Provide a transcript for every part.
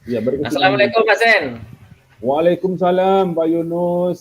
Ya, berkesinambungan. Assalamualaikum Pak Sen. Waalaikumsalam Pak Yunus.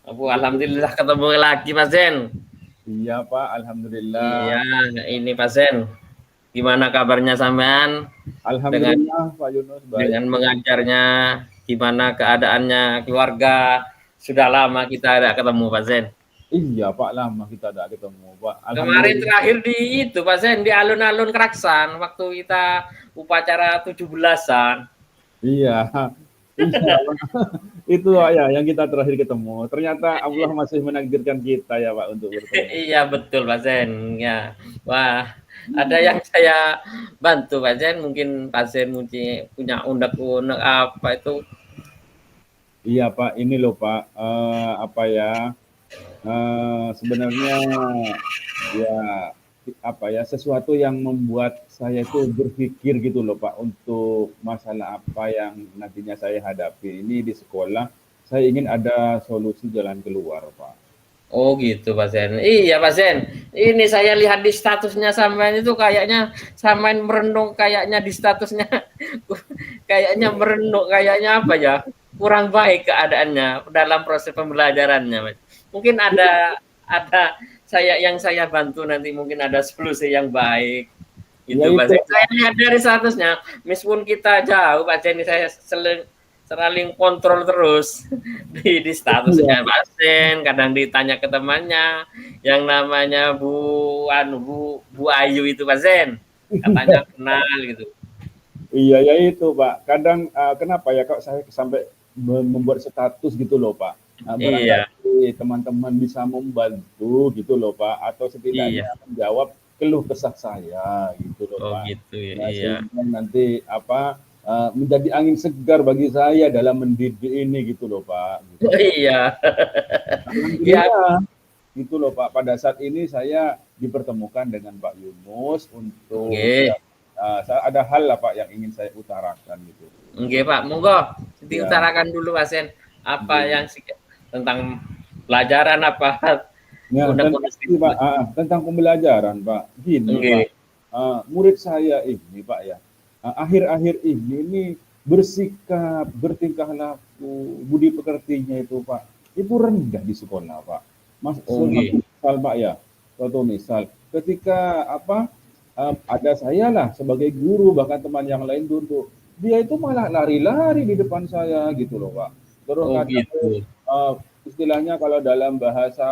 Alhamdulillah ketemu lagi Pak Sen. Iya Pak, alhamdulillah. Iya, ini Pak Sen. Gimana kabarnya sampean? Dengan Alhamdulillah Pak Yunus baik. dengan mengajarnya, gimana keadaannya keluarga? Sudah lama kita tidak ketemu Pak Sen. Iya Pak, lama kita tidak ketemu Pak. Kemarin Alhamdulillah. terakhir di itu Pak Sen, di alun-alun Keraksan waktu kita upacara 17-an. Iya, iya Pak. Itu Pak ya yang kita terakhir ketemu. Ternyata Allah masih menakdirkan kita ya Pak untuk bertemu. Iya betul Pak Sen. Ya. Wah, ada yang saya bantu Pak Sen. Mungkin Pak Sen punya unek-unek apa itu. Iya Pak, ini loh Pak, apa ya? Sebenarnya ya apa ya, sesuatu yang membuat saya itu berpikir gitu loh Pak, untuk masalah apa yang nantinya saya hadapi ini di sekolah. Saya ingin ada solusi jalan keluar Pak. Oh gitu Pak Sen. Iya Pak Sen. Ini saya lihat di statusnya sampean itu kayaknya sampean merenung kayaknya di statusnya kayaknya merenung kayaknya apa ya? Kurang baik keadaannya dalam proses pembelajarannya. Mas. Mungkin ada saya bantu nanti mungkin ada solusi yang baik. Itu Ya Pak itu Sen. Saya lihat dari statusnya meskipun kita jauh Pak Sen saya selalu kontrol terus di statusnya Pak Sen, kadang ditanya ke temannya yang namanya Bu Ayu itu Pak Sen, katanya kenal gitu. iya ya itu Pak. Kadang kenapa ya kok saya sampai membuat status gitu loh Pak. Iya, Barangkali teman-teman bisa membantu gitu loh Pak, atau setidaknya iya. menjawab keluh kesah saya gitu loh Oh Pak. gitu ya, Ya, iya. sehingga nanti apa menjadi angin segar bagi saya dalam mendidik ini gitu loh Pak. Gitu. Oh, iya. Ya, Alhamdulillah gitu loh Pak. Pada saat ini saya dipertemukan dengan Pak Yunus untuk nggih. ada hal lah Pak yang ingin saya utarakan gitu. Nggih Pak, monggo Ya, diutarakan dulu Pak Sen apa gitu. yang tentang pelajaran apa Ya, unek-unek ini, Pak, tersebut. tentang pembelajaran Pak. Gini Pak, Nggih. murid saya ini Pak ya, akhir-akhir ini bersikap, bertingkah laku, budi pekertinya itu Pak, itu rendah di sekolah Pak. Mas, Oh suatu nggih. misal Pak ya, suatu misal, ketika apa ada saya lah sebagai guru, bahkan teman yang lain duduk, dia itu malah lari-lari di depan saya gitu loh Pak. Terus Oh kadang gitu. istilahnya kalau dalam bahasa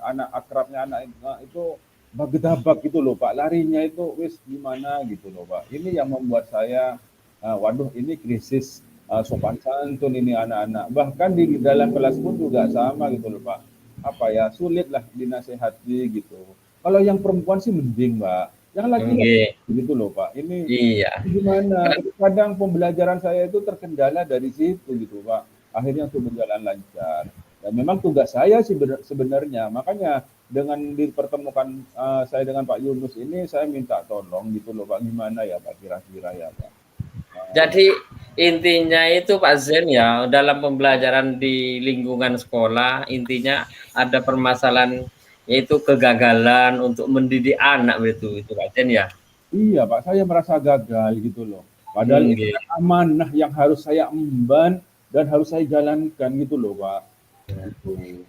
anak akrabnya anak itu bagedabak gitu loh Pak, larinya itu wis gimana gitu loh Pak. Ini yang membuat saya waduh ini krisis sopan santun ini anak-anak. Bahkan di dalam kelas pun juga sama gitu loh Pak. Apa ya, sulit lah dinasehati gitu. Kalau yang perempuan sih mending Mbak. Yang laki-laki Nggih. gitu loh Pak. Ini Iya. gimana? Kadang pembelajaran saya itu terkendala dari situ gitu Pak. Akhirnya untuk berjalan lancar. Dan memang tugas saya sih sebenarnya. Makanya dengan dipertemukan saya dengan Pak Yunus ini, saya minta tolong gitu loh Pak. Gimana ya Pak kira-kira ya Pak. Jadi intinya itu Pak Zen ya dalam pembelajaran di lingkungan sekolah intinya ada permasalahan yaitu kegagalan untuk mendidik anak itu Pak Zen ya. Iya Pak, saya merasa gagal gitu loh. Padahal ini Nggih. kan amanah yang harus saya emban dan harus saya jalankan gitu loh Pak. Gitu.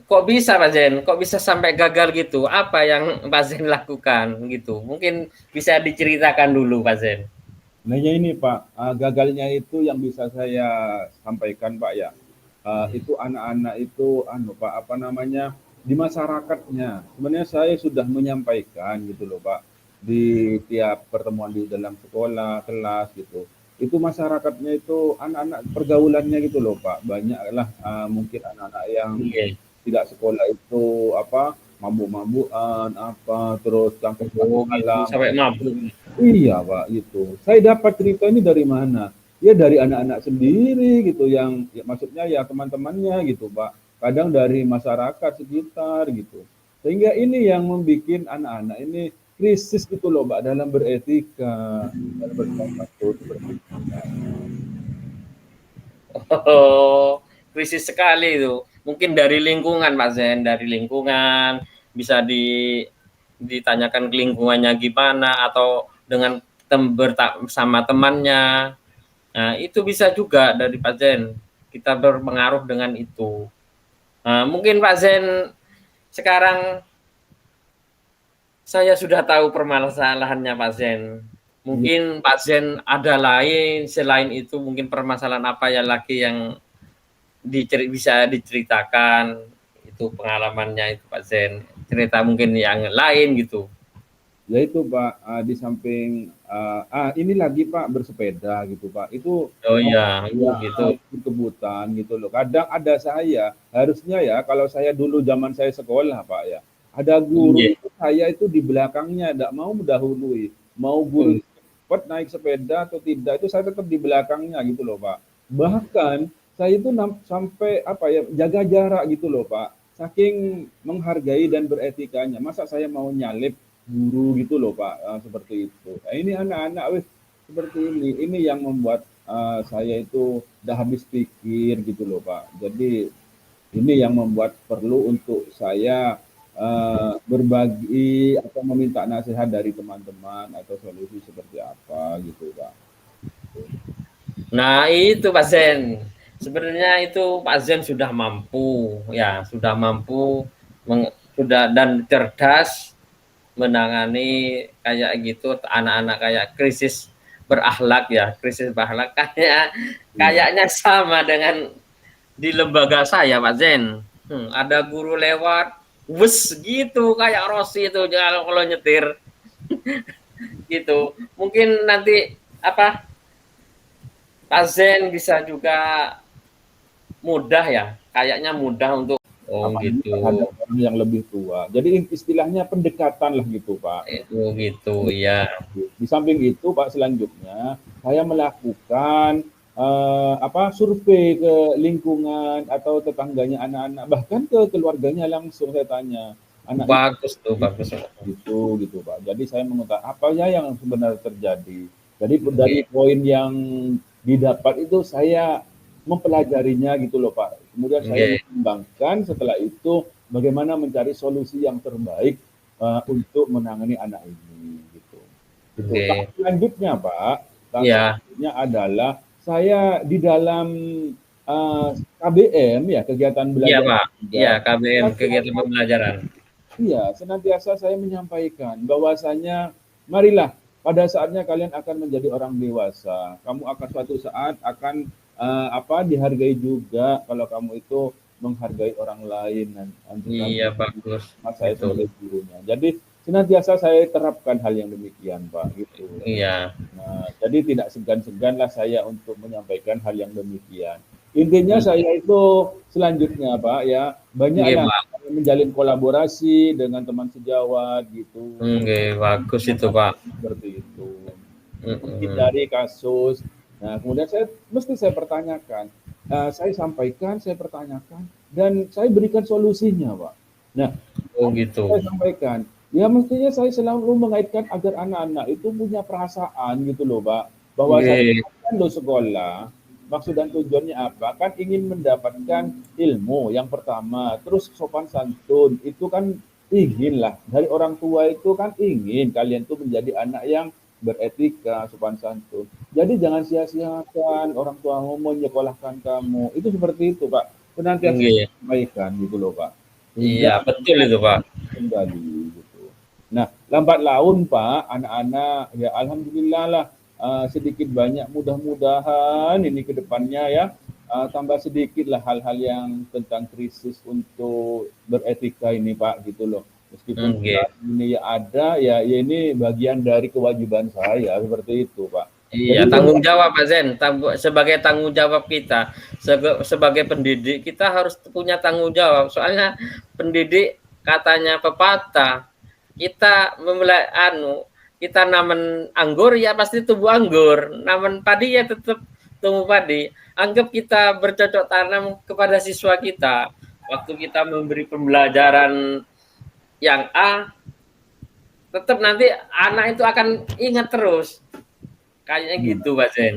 Kok bisa Pak Zen? Kok bisa sampai gagal gitu? Apa yang Pak Zen lakukan gitu? Mungkin bisa diceritakan dulu Pak Zen. Nah ya ini Pak, gagalnya itu yang bisa saya sampaikan Pak ya. Itu anak-anak itu Pak apa namanya di masyarakatnya. Sebenarnya saya sudah menyampaikan gitu loh Pak di tiap pertemuan di dalam sekolah, kelas gitu. Itu masyarakatnya itu anak-anak pergaulannya gitu loh Pak. Banyaklah mungkin anak-anak yang Nggih. tidak sekolah itu apa mabuk-mabukan apa terus Oh canggung-canggung gitu halang. sampai mabuk. Iya Pak, gitu. Saya dapat cerita ini dari mana? Ya dari anak-anak sendiri gitu yang ya, maksudnya ya teman-temannya gitu Pak. Kadang dari masyarakat sekitar gitu. Sehingga ini yang membuat anak-anak ini krisis gitu loh Pak dalam beretika, dalam bersopan santun seperti itu. Oh, krisis sekali itu. Mungkin dari lingkungan Pak Zen, dari lingkungan bisa ditanyakan ke lingkungannya gimana atau dengan sama temannya Nah, itu bisa juga dari Pak Zen. Kita berpengaruh dengan itu. Nah, mungkin Pak Zen sekarang saya sudah tahu permasalahannya Pak Zen. Iya, Mungkin Pak Zen ada lain selain itu mungkin permasalahan apa ya lagi yang bisa diceritakan itu pengalamannya itu Pak Zen. Cerita mungkin yang lain gitu. ya itu Pak, di samping ini lagi Pak bersepeda gitu Pak. Itu Oh uh, iya, ya gitu. kebutuhan gitu loh. Kadang ada saya, harusnya ya kalau saya dulu zaman saya sekolah Pak ya, ada guru Iya. itu saya itu di belakangnya, tidak mau mendahului. Mau guru cepat naik sepeda atau tidak, itu saya tetap di belakangnya gitu loh Pak. Bahkan saya itu sampai apa ya, jaga jarak gitu loh Pak. Saking menghargai dan beretikanya. Masa saya mau nyalip guru gitu loh Pak, seperti itu. Nah, ini anak-anak wis seperti ini yang membuat saya itu udah habis pikir gitu loh Pak. Jadi ini yang membuat perlu untuk saya berbagi atau meminta nasihat dari teman-teman atau solusi seperti apa gitu Pak. Nah, itu Pak Zen. Sebenarnya itu Pak Zen sudah mampu, ya, sudah mampu sudah dan cerdas menangani kayak gitu anak-anak kayak krisis berakhlak ya, krisis berakhlak Iya. kayaknya sama dengan di lembaga saya Pak Zen. Ada guru lewat, wes gitu kayak Rossi itu kalau nyetir gitu. Mungkin nanti apa Pak Zen bisa juga mudah ya, kayaknya mudah untuk Apalagi gitu. terhadap orang yang lebih tua. Jadi istilahnya pendekatan lah gitu Pak. Itu gitu ya. Di samping itu Pak selanjutnya saya melakukan survei ke lingkungan atau tetangganya anak-anak, bahkan ke keluarganya langsung saya tanya anak Bagus tuh, bagus. gitu Pak. Jadi saya mengutarakan apa ya yang sebenarnya terjadi. Jadi dari poin yang didapat itu saya mempelajarinya gitu loh Pak. Kemudian saya Oke, mengembangkan setelah itu bagaimana mencari solusi yang terbaik untuk menangani anak ini gitu. Itu. Tahap oke. selanjutnya Pak, tahap Iya, selanjutnya adalah saya di dalam uh, KBM ya kegiatan iya belajar Pak. Iya, juga. KBM, kegiatan pembelajaran. Iya, senantiasa saya menyampaikan bahwasanya marilah pada saatnya kalian akan menjadi orang dewasa. Kamu akan suatu saat akan dihargai juga kalau kamu itu menghargai orang lain dan Iya, bagus. saya Itu. sebagai gurunya. Jadi senantiasa saya terapkan hal yang demikian, Pak, gitu. Iya. Nah, jadi tidak segan-segan lah saya untuk menyampaikan hal yang demikian. Intinya Oke, saya itu selanjutnya Pak ya, banyak oke, lah Pak. menjalin kolaborasi dengan teman sejawat gitu. Oke, bagus itu, Pak. Seperti itu. Mm-mm. Menghindari kasus. Nah, kemudian saya pertanyakan. Saya sampaikan, saya pertanyakan dan saya berikan solusinya, Pak. Nah, Oh, gitu. saya sampaikan, ya mestinya saya selalu mengaitkan agar anak-anak itu punya perasaan gitu loh Pak, bahwa saya Oke, kan lo sekolah, maksud dan tujuannya apa? Kan ingin mendapatkan ilmu yang pertama, terus sopan santun, itu kan ingin lah, dari orang tua itu kan ingin kalian tuh menjadi anak yang beretika, sopan santun. Jadi jangan sia-siakan orang tua ngomong menyekolahkan kamu, itu seperti itu Pak, senantiasa oke. sampaikan gitu loh Pak. Iya, Hingga betul itu, Pak. kembali gitu. Nah, lambat laun Pak, anak-anak ya alhamdulillah lah sedikit banyak mudah-mudahan ini ke depannya ya tambah sedikit lah hal-hal yang tentang krisis untuk beretika ini Pak gitu loh. Meskipun Oke. ini ya ada ya ini bagian dari kewajiban saya seperti itu Pak. Iya, Jadi tanggung jawab Pak Zen. Sebagai tanggung jawab kita, sebagai pendidik, kita harus punya tanggung jawab. Soalnya pendidik katanya pepatah, kita memulai kita namen anggur ya pasti tumbuh anggur, namen padi ya tetap tumbuh padi. Anggap kita bercocok tanam kepada siswa kita. Waktu kita memberi pembelajaran yang A, tetap nanti anak itu akan ingat terus. Kayaknya gitu, Pak Zen.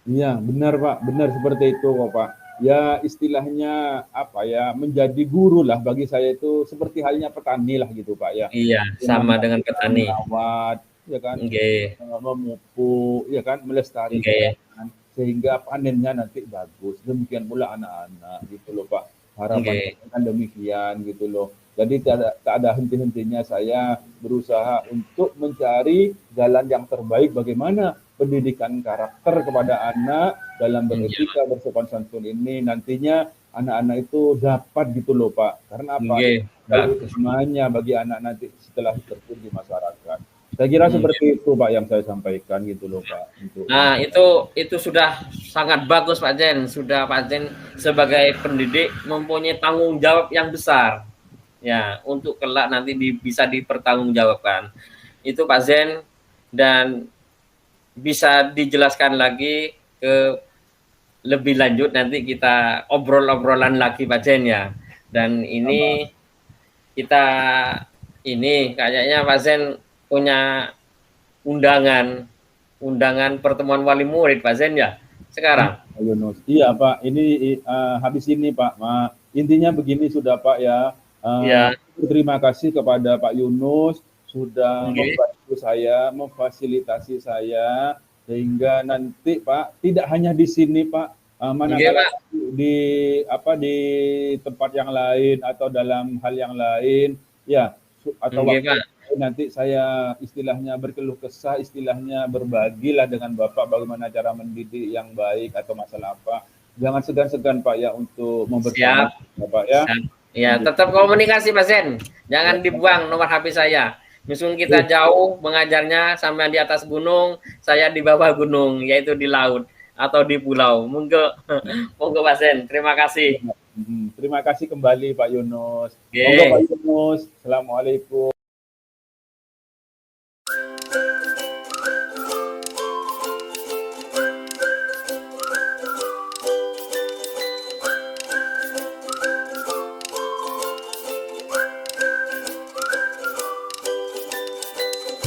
iya, benar Pak, benar seperti itu kok Pak. Ya istilahnya apa ya, menjadi guru lah bagi saya itu seperti halnya petani lah gitu Pak ya. Iya, Di sama mana dengan kita petani. merawat, ya kan, Oke, memupuk, ya kan, melestarikan. oke. sehingga panennya nanti bagus. Demikian pula anak-anak gitu loh Pak. Harapan Nggih. saya kan demikian gitu loh. Jadi tak ada henti-hentinya saya berusaha untuk mencari jalan yang terbaik bagaimana pendidikan karakter kepada anak dalam Iya. beretika bersopan santun ini nantinya anak-anak itu dapat gitu loh Pak. Karena apa? Nggih, Kalau bagus. utamanya bagi anak nanti setelah terjun di masyarakat. Saya kira Nggih. seperti itu Pak yang saya sampaikan gitu loh Pak untuk Nah, itu sudah sangat bagus Pak Jen. Sudah Pak Jen sebagai pendidik mempunyai tanggung jawab yang besar. Ya, untuk kelak nanti bisa dipertanggungjawabkan. Itu Pak Zen, dan bisa dijelaskan lagi ke lebih lanjut nanti kita obrol-obrolan lagi Pak Zen ya. Dan ini kita ini kayaknya Pak Zen punya undangan pertemuan wali murid Pak Zen ya sekarang. Yunus. Iya Pak, ini habis ini Pak. Intinya begini sudah Pak ya. Ya, Terima kasih kepada Pak Yunus sudah nggih. membantu saya, memfasilitasi saya sehingga nanti Pak tidak hanya di sini Pak, Nggih, manakala Pak. di tempat yang lain atau dalam hal yang lain ya atau Nggih, waktu Pak. nanti saya istilahnya berkeluh kesah, istilahnya berbagilah dengan Bapak bagaimana cara mendidik yang baik atau masalah apa. Jangan segan-segan Pak ya untuk Siap. membersamai Bapak ya. Siap. Ya, tetap komunikasi Pak Zen. Jangan dibuang nomor HP saya. Meskipun kita jauh mengajarnya sampai di atas gunung, saya di bawah gunung, yaitu di laut atau di pulau. Monggo, monggo Pak Zen. Terima kasih. Terima kasih kembali Pak Yunus. Monggo Pak Oke. Yunus. Assalamualaikum.